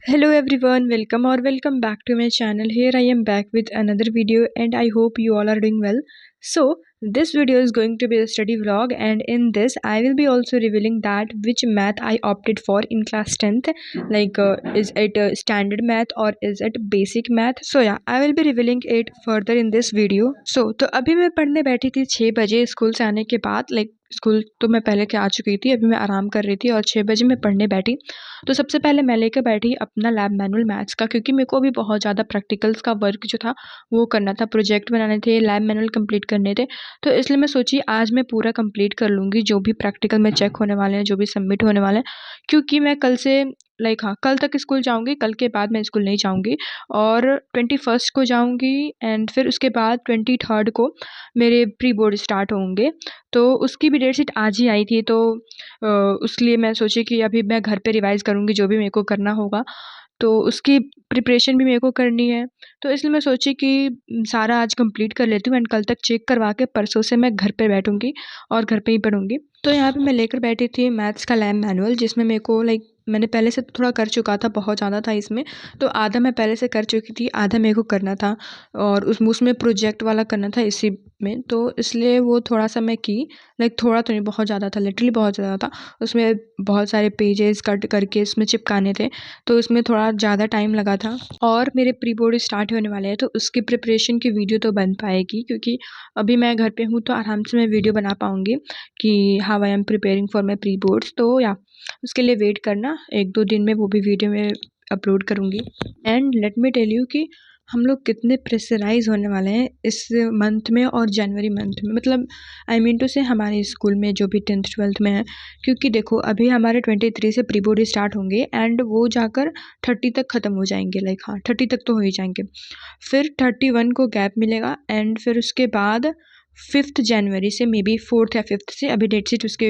Hello everyone, welcome back to my channel. Here I am back with another video and I hope you all are doing well. So this video is going to be a study vlog, and in this I will be also revealing that which math I opted for in class 10th, like is it standard math or is it basic math. So yeah, I will be revealing it further in this video. तो अभी मैं पढ़ने बैठी थी 6 बजे school से आने के बाद। स्कूल तो मैं पहले के आ चुकी थी, अभी मैं आराम कर रही थी और 6 बजे मैं पढ़ने बैठी। तो सबसे पहले मैं लेकर बैठी अपना लैब मैनुअल मैथ्स का, क्योंकि मेरे को अभी बहुत ज़्यादा प्रैक्टिकल्स का वर्क जो था वो करना था, प्रोजेक्ट बनाने थे, लैब मैनुअल कंप्लीट करने थे। तो इसलिए मैं सोची आज मैं पूरा कंप्लीट कर लूँगी जो भी प्रैक्टिकल में चेक होने वाले हैं, जो भी सबमिट होने वाले हैं, क्योंकि मैं कल से कल तक स्कूल जाऊँगी, कल के बाद मैं स्कूल नहीं जाऊँगी और 21st को जाऊँगी एंड फिर उसके बाद 23rd को मेरे प्री बोर्ड स्टार्ट होंगे। तो उसकी भी डेट शीट आज ही आई थी, तो उसके लिए मैं सोची कि अभी मैं घर पे रिवाइज़ करूँगी जो भी मेरे को करना होगा, तो उसकी प्रिपरेशन भी मेरे को करनी है। तो इसलिए मैं सोची कि सारा आज कंप्लीट कर लेती हूँ एंड कल तक चेक करवा के परसों से मैं घर पे बैठूँगी और घर पे ही पढ़ूँगी। तो यहाँ पे मैं लेकर बैठी थी मैथ्स का लैब मैनुअल, जिसमें मेरे को मैंने पहले से थोड़ा कर चुका था, बहुत ज़्यादा था इसमें, तो आधा मैं पहले से कर चुकी थी, आधा मेरे को करना था और उसमें प्रोजेक्ट वाला करना था इसी में, तो इसलिए वो थोड़ा-सा मैं की। थोड़ा तो नहीं, बहुत ज़्यादा था, लिटरली बहुत ज़्यादा था। उसमें बहुत सारे पेजेस कट करके इसमें चिपकाने थे, तो इसमें थोड़ा ज़्यादा टाइम लगा था और मेरे प्री बोर्ड स्टार्ट होने वाले हैं, तो उसकी प्रिपरेशन की वीडियो तो बन पाएगी, क्योंकि अभी मैं घर पे हूँ तो आराम से मैं वीडियो बना पाऊँगी कि how I am preparing for my pre boards. तो या उसके लिए वेट करना, 1-2 दिन में वो भी वीडियो मैं अपलोड करूँगी। And let me tell you कि हम लोग कितने प्रेशराइज़ होने वाले हैं इस मंथ में और जनवरी मंथ में, मतलब आई मीन टू से हमारे स्कूल में जो भी 10th 12th में है, क्योंकि देखो अभी हमारे 23 से प्री बोर्ड स्टार्ट होंगे एंड वो जाकर 30 तक ख़त्म हो जाएंगे, 30 तक तो हो ही जाएंगे। फिर 31 को गैप मिलेगा एंड फिर उसके बाद 5th जनवरी से, मे बी 4th या 5th से, अभी डेट शीट उसके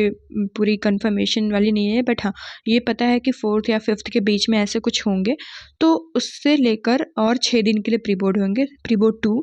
पूरी कंफर्मेशन वाली नहीं है, बट हाँ ये पता है कि 4th या 5th के बीच में ऐसे कुछ होंगे। तो उससे लेकर और 6 दिन के लिए प्री बोर्ड होंगे, प्री बोर्ड 2,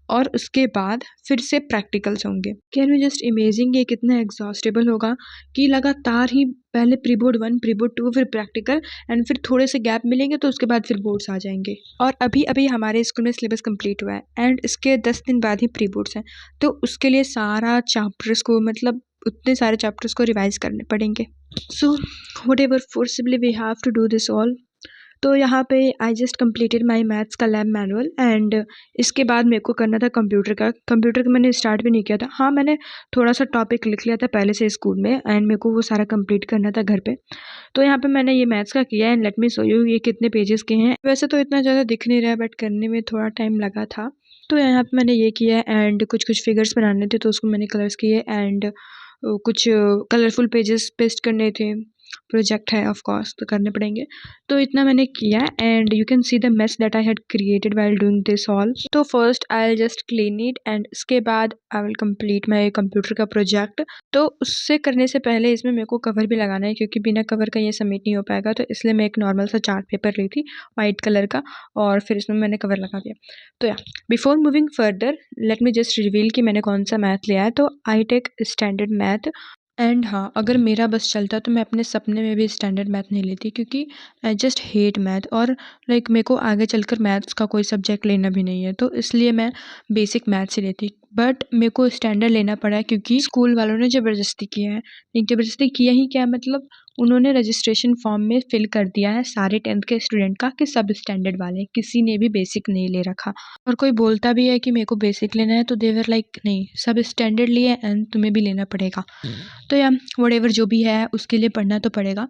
और उसके बाद फिर से प्रैक्टिकल्स होंगे। कैन यू जस्ट इमेजिन ये कितना एग्जॉस्टेबल होगा कि लगातार ही पहले प्री बोर्ड 1, प्री बोर्ड 2, फिर प्रैक्टिकल एंड फिर थोड़े से गैप मिलेंगे तो उसके बाद फिर बोर्ड्स आ जाएंगे। और अभी अभी हमारे स्कूल में सिलेबस कंप्लीट हुआ है एंड इसके 10 दिन बाद ही प्री बोर्ड्स हैं, तो उसके लिए सारा चैप्टर्स को, मतलब उतने सारे चैप्टर्स को रिवाइज करने पड़ेंगे। So whatever forcibly we have to do this all. तो यहाँ पे I just completed my maths का लैब मैनुअल एंड इसके बाद मेरे को करना था कंप्यूटर का मैंने स्टार्ट भी नहीं किया था। हाँ, मैंने थोड़ा सा टॉपिक लिख लिया था पहले से स्कूल में एंड मेरे को वो सारा कंप्लीट करना था घर पे। तो यहाँ पे मैंने ये मैथ्स का किया and let me show you ये कितने पेजेस के हैं। वैसे तो इतना ज़्यादा दिख नहीं रहा है बट करने में थोड़ा टाइम लगा था। तो यहाँ पे मैंने ये किया एंड कुछ फिगर्स बनाने थे तो उसको मैंने कलर्स किए एंड कुछ कलरफुल पेजेस पेस्ट करने थे। प्रोजेक्ट है ऑफ कोर्स, तो करने पड़ेंगे। तो इतना मैंने किया and you can see the mess that I had created while doing this all. तो first I will just clean it and इसके बाद I will complete my computer का प्रोजेक्ट। तो उससे करने से पहले इसमें मेरे को कवर भी लगाना है, क्योंकि बिना कवर का ये सबमिट नहीं हो पाएगा, तो इसलिए मैं एक नॉर्मल सा चार्ट पेपर ली थी वाइट कलर का और फिर इसमें मैंने कवर लगा दिया। तो या before moving further let me just reveal कि मैंने कौन सा मैथ लिया है। तो I take standard math and हाँ, अगर मेरा बस चलता तो मैं अपने सपने में भी स्टैंडर्ड मैथ नहीं लेती, क्योंकि आई जस्ट हेट मैथ और मेरे को आगे चलकर मैथ्स का कोई सब्जेक्ट लेना भी नहीं है, तो इसलिए मैं बेसिक मैथ्स ही लेती। बट मेरे को स्टैंडर्ड लेना पड़ा क्योंकि स्कूल वालों ने ज़बरदस्ती किया है। नहीं, ज़बरदस्ती किया ही क्या, मतलब उन्होंने रजिस्ट्रेशन फॉर्म में फिल कर दिया है सारे 10th के स्टूडेंट का कि सब स्टैंडर्ड वाले, किसी ने भी बेसिक नहीं ले रखा। और कोई बोलता भी है कि मेरे को बेसिक लेना है तो देवर नहीं, सब स्टैंडर्ड लिए एंड तुम्हें भी लेना पड़ेगा। तो या व्हाटएवर जो भी है उसके लिए पढ़ना तो पड़ेगा।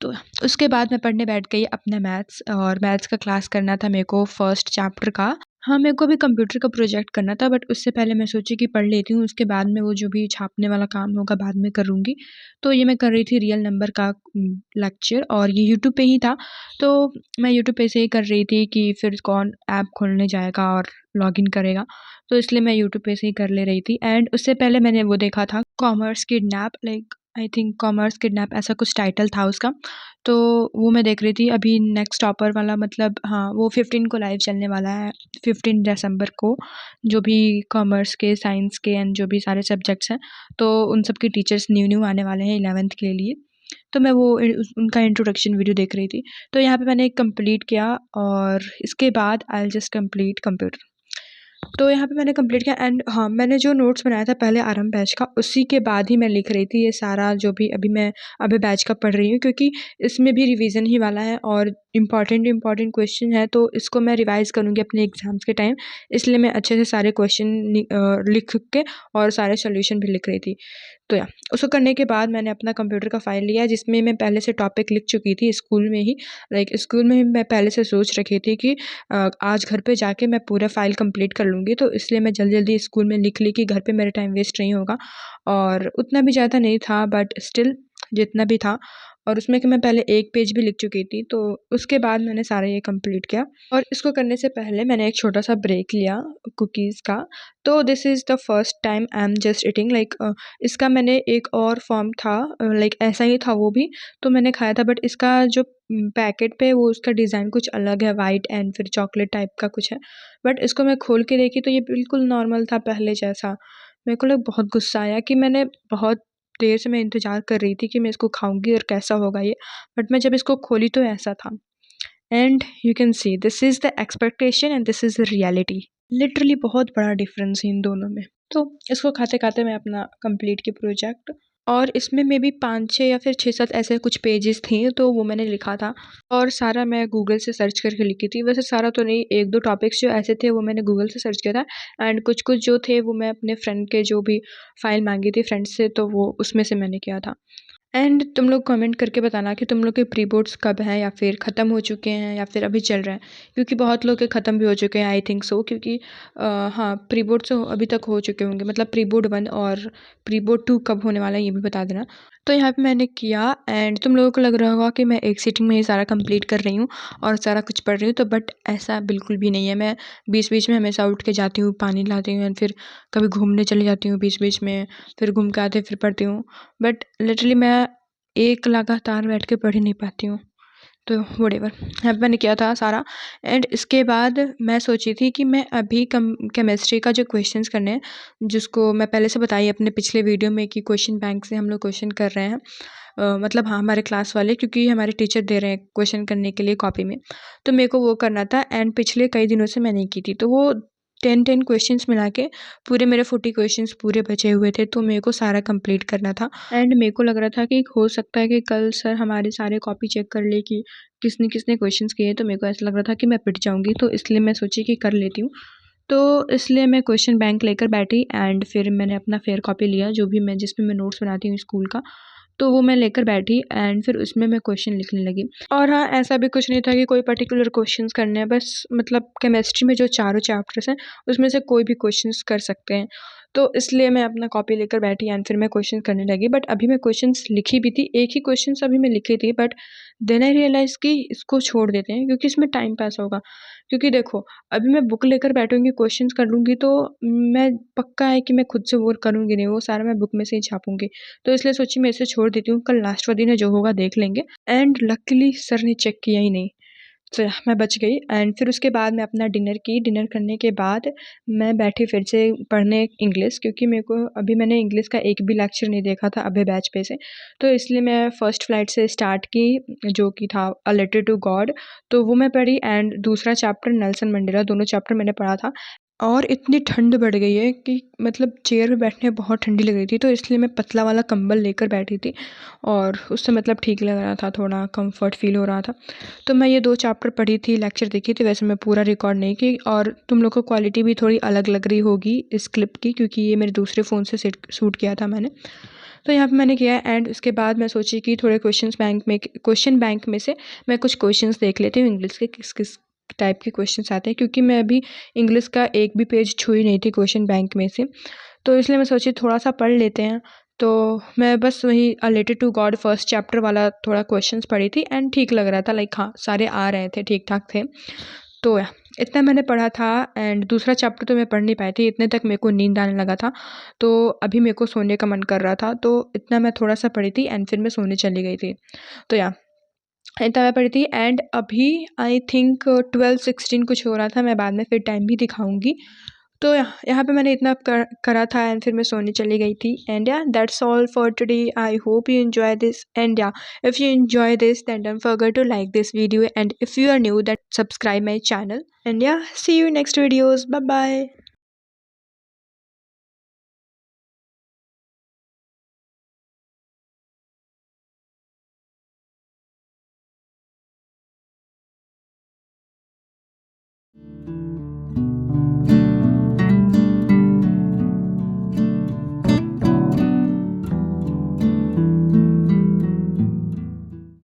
तो उसके बाद मैं पढ़ने बैठ गई अपना मैथ्स, और मैथ्स का क्लास करना था मेरे को फर्स्ट चैप्टर का। हाँ, मेरे को भी कंप्यूटर का प्रोजेक्ट करना था, बट उससे पहले मैं सोची कि पढ़ लेती हूँ, उसके बाद में वो जो भी छापने वाला काम होगा बाद में करूँगी। तो ये मैं कर रही थी रियल नंबर का लेक्चर, और ये यूट्यूब पे ही था, तो मैं यूट्यूब पे से ही कर रही थी कि फिर कौन ऐप खोलने जाएगा और लॉगिन करेगा, तो इसलिए मैं यूट्यूब पे से ही कर ले रही थी। एंड उससे पहले मैंने वो देखा था commerce kidnap, I think commerce kidnap ऐसा कुछ टाइटल था उसका, तो वो मैं देख रही थी। अभी नेक्स्ट टॉपर वाला, मतलब हाँ, वो 15 को लाइव चलने वाला है, 15 दिसंबर को, जो भी कॉमर्स के, साइंस के एंड जो भी सारे सब्जेक्ट्स हैं, तो उन सब के टीचर्स न्यू आने वाले हैं 11th के लिए। तो मैं वो उनका इंट्रोडक्शन वीडियो देख रही थी। तो यहाँ पे मैंने कंप्लीट किया और इसके बाद I will just complete computer. तो यहाँ पे मैंने कंप्लीट किया एंड हाँ, मैंने जो नोट्स बनाया था पहले आरंभ बैच का, उसी के बाद ही मैं लिख रही थी ये सारा जो भी अभी मैं अभी बैच का पढ़ रही हूँ, क्योंकि इसमें भी रिवीजन ही वाला है और इम्पॉर्टेंट क्वेश्चन है, तो इसको मैं रिवाइज़ करूँगी अपने एग्ज़ाम्स के टाइम। इसलिए मैं अच्छे से सारे क्वेश्चन लिख के और सारे सॉल्यूशन भी लिख रही थी। तो या उसको करने के बाद मैंने अपना कंप्यूटर का फ़ाइल लिया, जिसमें मैं पहले से टॉपिक लिख चुकी थी स्कूल में ही। लाइक स्कूल में ही मैं पहले से सोच रखी थी कि आज घर पे जाके मैं पूरा फ़ाइल कंप्लीट कर लूँगी, तो इसलिए मैं जल्दी-जल्दी स्कूल में लिख ली कि घर पे मेरा टाइम वेस्ट नहीं होगा। और उतना भी ज़्यादा नहीं था, बट स्टिल जितना भी था, और उसमें कि मैं पहले 1 पेज भी लिख चुकी थी, तो उसके बाद मैंने सारा ये कंप्लीट किया। और इसको करने से पहले मैंने एक छोटा-सा ब्रेक लिया कुकीज़ का। तो this is the first time I am just eating, like इसका मैंने एक और फॉर्म था, लाइक ऐसा ही था वो भी, तो मैंने खाया था, बट इसका जो पैकेट पे वो उसका डिज़ाइन कुछ अलग है, वाइट एंड फिर चॉकलेट टाइप का कुछ है। बट इसको मैं खोल के देखी तो ये बिल्कुल नॉर्मल था पहले जैसा। मेरे को लगा बहुत गुस्सा आया कि मैंने बहुत देर से मैं इंतज़ार कर रही थी कि मैं इसको खाऊँगी और कैसा होगा ये, बट मैं जब इसको खोली तो ऐसा था। And you can see this is the expectation and this is the reality. Literally बहुत बड़ा डिफरेंस है इन दोनों में। तो इसको खाते-खाते मैं अपना कंप्लीट की प्रोजेक्ट, और इसमें मेबी 5-6 या फिर 6-7 ऐसे कुछ पेजेस थे, तो वो मैंने लिखा था और सारा मैं गूगल से सर्च करके लिखी थी। वैसे सारा तो नहीं, 1-2 टॉपिक्स जो ऐसे थे वो मैंने गूगल से सर्च किया था एंड कुछ-कुछ जो थे वो मैं अपने फ्रेंड के जो भी फ़ाइल माँगी थी फ्रेंड से, तो वो उसमें से मैंने किया था। एंड तुम लोग कमेंट करके बताना कि तुम लोग के प्री बोर्ड्स कब हैं, या फिर ख़त्म हो चुके हैं या फिर अभी चल रहे हैं, क्योंकि बहुत लोग के ख़त्म भी हो चुके हैं आई थिंक सो, क्योंकि हाँ, प्री बोर्ड्स तो अभी तक हो चुके होंगे, मतलब प्री बोर्ड 1 और प्री बोर्ड 2 कब होने वाला है ये भी बता देना। तो यहाँ पे मैंने किया एंड तुम लोगों को लग रहा होगा कि मैं एक सीटिंग में ही सारा कंप्लीट कर रही हूँ और सारा कुछ पढ़ रही हूँ, तो बट ऐसा बिल्कुल भी नहीं है। मैं बीच-बीच में हमेशा उठ के जाती हूँ, पानी लाती हूँ एंड फिर कभी घूमने चली जाती हूँ बीच-बीच में, फिर घूम के आते फिर पढ़ती हूँ। बट लिटरली मैं एक लगातार बैठ के पढ़ ही नहीं पाती हूँ। तो व्हाटएवर, यहाँ पे मैंने किया था सारा एंड इसके बाद मैं सोची थी कि मैं अभी केमिस्ट्री का जो क्वेश्चंस करने हैं, जिसको मैं पहले से बताई अपने पिछले वीडियो में कि क्वेश्चन बैंक से हम लोग क्वेश्चन कर रहे हैं। मतलब हाँ, हमारे क्लास वाले, क्योंकि हमारे टीचर दे रहे हैं क्वेश्चन करने के लिए कॉपी में, तो मेरे को वो करना था एंड पिछले कई दिनों से मैं नहीं की थी, तो वो 10 क्वेश्चंस मिला के पूरे मेरे 40 क्वेश्चंस पूरे बचे हुए थे, तो मेरे को सारा कंप्लीट करना था एंड मेरे को लग रहा था कि हो सकता है कि कल सर हमारे सारे कॉपी चेक कर ले कि किसने क्वेश्चंस किए, तो मेरे को ऐसा लग रहा था कि मैं पिट जाऊँगी, तो इसलिए मैं सोची कि कर लेती हूँ। तो इसलिए मैं क्वेश्चन बैंक लेकर बैठी एंड फिर मैंने अपना फेयर कॉपी लिया, जो भी मैं जिसमें मैं नोट्स बनाती हूँ स्कूल का, तो वो मैं लेकर बैठी एंड फिर उसमें मैं क्वेश्चन लिखने लगी। और हाँ, ऐसा भी कुछ नहीं था कि कोई पर्टिकुलर क्वेश्चंस करने हैं, बस मतलब केमिस्ट्री में जो चारों चैप्टर्स हैं उसमें से कोई भी क्वेश्चंस कर सकते हैं। तो इसलिए मैं अपना कॉपी लेकर बैठी एंड फिर मैं क्वेश्चन करने लगी, बट अभी मैं क्वेश्चंस लिखी भी थी, एक ही क्वेश्चंस अभी मैं लिखी थी, बट देन आई रियलाइज़ कि इसको छोड़ देते हैं क्योंकि इसमें टाइम पास होगा। क्योंकि देखो, अभी मैं बुक लेकर बैठूँगी, क्वेश्चंस कर लूँगी, तो मैं पक्का है कि मैं खुद से वो करूँगी नहीं, वो सारा मैं बुक में से ही छापूँगी। तो इसलिए सोची मैं इसे छोड़ देती हूँ, कल लास्ट वाले दिन है, जो होगा देख लेंगे। एंड लकीली सर ने चेक किया ही नहीं, तो मैं बच गई एंड फिर उसके बाद मैं अपना डिनर की। डिनर करने के बाद मैं बैठी फिर से पढ़ने इंग्लिश, क्योंकि मेरे को अभी मैंने इंग्लिश का एक भी लेक्चर नहीं देखा था अभय बैच पे से, तो इसलिए मैं फर्स्ट फ्लाइट से स्टार्ट की, जो कि था अ लेटर टू गॉड, तो वो मैं पढ़ी एंड दूसरा चैप्टर नेल्सन मंडेला, दोनों चैप्टर मैंने पढ़ा था। और इतनी ठंड बढ़ गई है कि मतलब चेयर पे बैठने में बहुत ठंडी लग रही थी, तो इसलिए मैं पतला वाला कंबल लेकर बैठी थी और उससे मतलब ठीक लग रहा था, थोड़ा कंफर्ट फील हो रहा था। तो मैं ये 2 चैप्टर पढ़ी थी, लेक्चर देखी थी, वैसे मैं पूरा रिकॉर्ड नहीं की, और तुम लोग को क्वालिटी भी थोड़ी अलग लग रही होगी इस क्लिप की, क्योंकि ये मेरे दूसरे फ़ोन से शूट किया था मैंने। तो यहाँ पे मैंने किया एंड उसके बाद मैं सोची कि थोड़े क्वेश्चन बैंक में से मैं कुछ क्वेश्चंस देख लेती हूँ इंग्लिश के, किस-किस टाइप के क्वेश्चंस आते हैं, क्योंकि मैं अभी इंग्लिश का एक भी पेज छुई नहीं थी क्वेश्चन बैंक में से। तो इसलिए मैं सोची थोड़ा-सा पढ़ लेते हैं। तो मैं बस वही a letter to God first chapter वाला थोड़ा क्वेश्चंस पढ़ी थी एंड ठीक लग रहा था, लाइक हाँ, सारे आ रहे थे, ठीक-ठाक थे। तो इतना मैंने पढ़ा था एंड दूसरा चैप्टर तो मैं पढ़ नहीं पाई थी, इतने तक मेरे को नींद आने लगा था। तो अभी मेरे को सोने का मन कर रहा था, तो इतना मैं थोड़ा-सा पढ़ी थी एंड फिर मैं सोने चली गई थी। तो इतना मैं पढ़ी थी एंड अभी आई थिंक 12-16 कुछ हो रहा था, मैं बाद में फिर टाइम भी दिखाऊँगी। तो यहाँ पे मैंने इतना करा था एंड फिर मैं सोने चली गई थी। एंड या that's all for today. I hope you enjoy this, and या if you enjoy this then don't forget to like this video, and if you are new then subscribe my channel, and yeah, see you next videos. Bye bye.